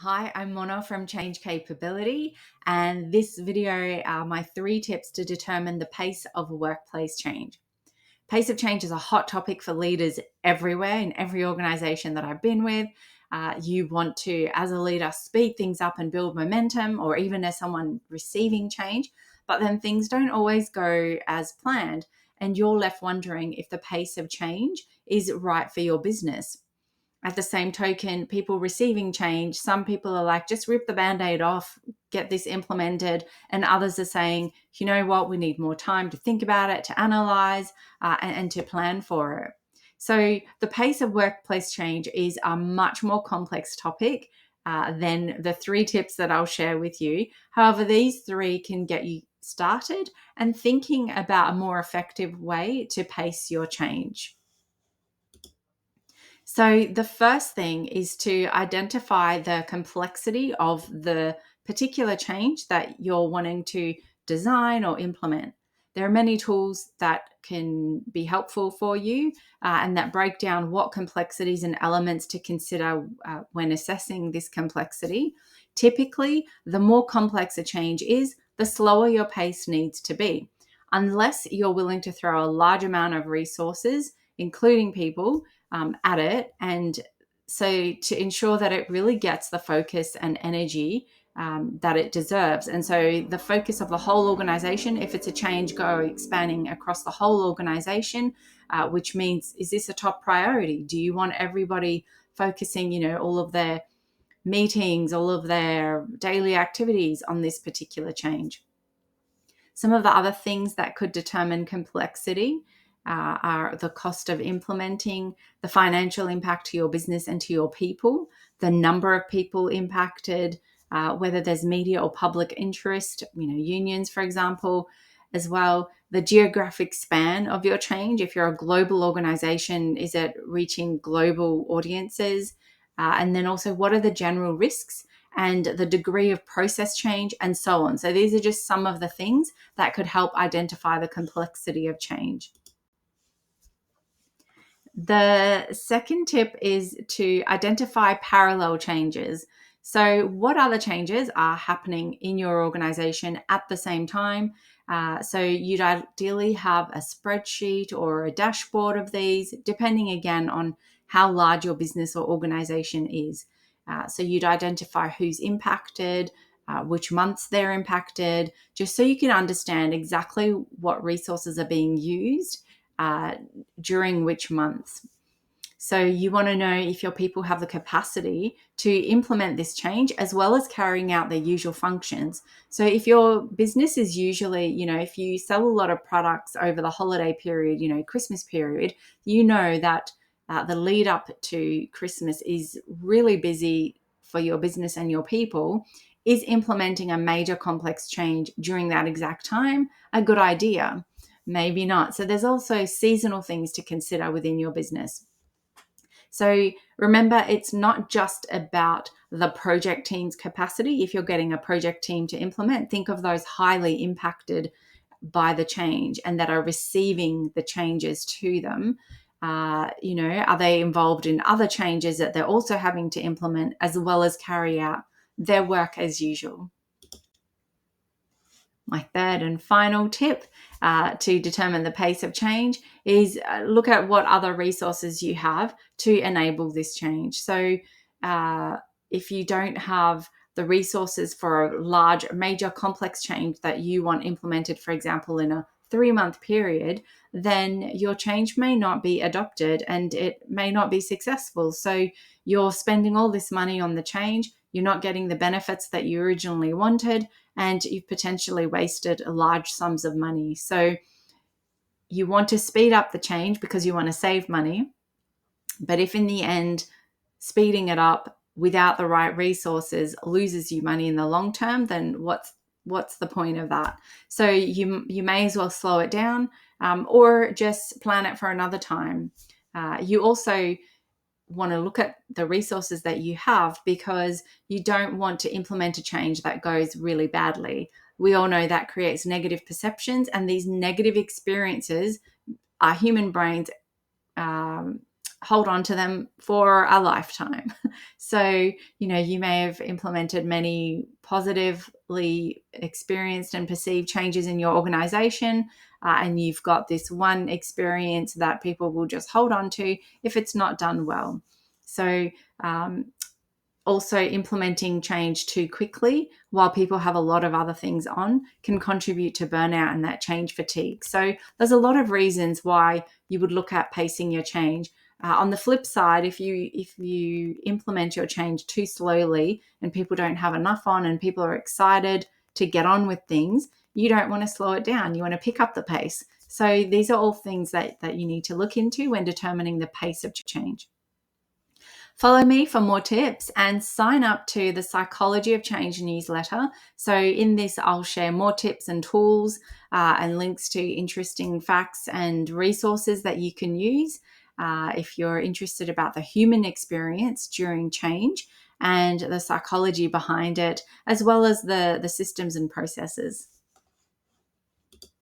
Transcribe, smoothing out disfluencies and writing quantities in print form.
Hi, I'm Mona from Change Capability, and this video are my 3 tips to determine the pace of workplace change. Pace of change is a hot topic for leaders everywhere in every organization that I've been with. You want to, as a leader, speed things up and build momentum, or even as someone receiving change, but then things don't always go as planned, and you're left wondering if the pace of change is right for your business. At the same token, people receiving change, some people are like, just rip the band-aid off, get this implemented. And others are saying, you know what, we need more time to think about it, to analyze, and to plan for it. So the pace of workplace change is a much more complex topic than the 3 tips that I'll share with you. However, these 3 can get you started and thinking about a more effective way to pace your change. So, the first thing is to identify the complexity of the particular change that you're wanting to design or implement. There are many tools that can be helpful for you and that break down what complexities and elements to consider when assessing this complexity. Typically, the more complex a change is, the slower your pace needs to be. Unless you're willing to throw a large amount of resources, including people, at it. And so to ensure that it really gets the focus and energy that it deserves. And so the focus of the whole organization, if it's a change, go expanding across the whole organization, which means, is this a top priority? Do you want everybody focusing, all of their meetings, all of their daily activities on this particular change? Some of the other things that could determine complexity are the cost of implementing, the financial impact to your business and to your people, the number of people impacted, whether there's media or public interest, unions, for example, as well, the geographic span of your change. If you're a global organization, is it reaching global audiences? And then also, what are the general risks and the degree of process change and so on? So these are just some of the things that could help identify the complexity of change. The second tip is to identify parallel changes. So, what other changes are happening in your organization at the same time? So, you'd ideally have a spreadsheet or a dashboard of these, depending again on how large your business or organization is. So, you'd identify who's impacted, which months they're impacted, just so you can understand exactly what resources are being used during which months. So you want to know if your people have the capacity to implement this change as well as carrying out their usual functions. So if your business is usually, if you sell a lot of products over the holiday period, Christmas period, that the lead up to Christmas is really busy for your business and your people. Is implementing a major complex change during that exact time a good idea? Maybe not. So there's also seasonal things to consider within your business. So remember, it's not just about the project team's capacity. If you're getting a project team to implement, think of those highly impacted by the change and that are receiving the changes to them. Are they involved in other changes that they're also having to implement as well as carry out their work as usual? My third and final tip to determine the pace of change is look at what other resources you have to enable this change. So, if you don't have the resources for a large, major, complex change that you want implemented, for example, in a 3-month period, then your change may not be adopted and it may not be successful. So, you're spending all this money on the change, you're not getting the benefits that you originally wanted, and you've potentially wasted large sums of money. So you want to speed up the change because you want to save money. But if in the end, speeding it up without the right resources loses you money in the long term, then what's the point of that? So you may as well slow it down or just plan it for another time. You also want to look at the resources that you have because you don't want to implement a change that goes really badly. We all know that creates negative perceptions, and these negative experiences, our human brains hold on to them for a lifetime. So, you may have implemented many positively experienced and perceived changes in your organization, and you've got this one experience that people will just hold on to if it's not done well. So, also implementing change too quickly while people have a lot of other things on can contribute to burnout and that change fatigue. So there's a lot of reasons why you would look at pacing your change. On the flip side, if you implement your change too slowly and people don't have enough on and people are excited to get on with things, you don't want to slow it down. You want to pick up the pace. So these are all things that you need to look into when determining the pace of change. Follow me for more tips and sign up to the Psychology of Change newsletter. So, in this, I'll share more tips and tools and links to interesting facts and resources that you can use if you're interested about the human experience during change and the psychology behind it, as well as the systems and processes.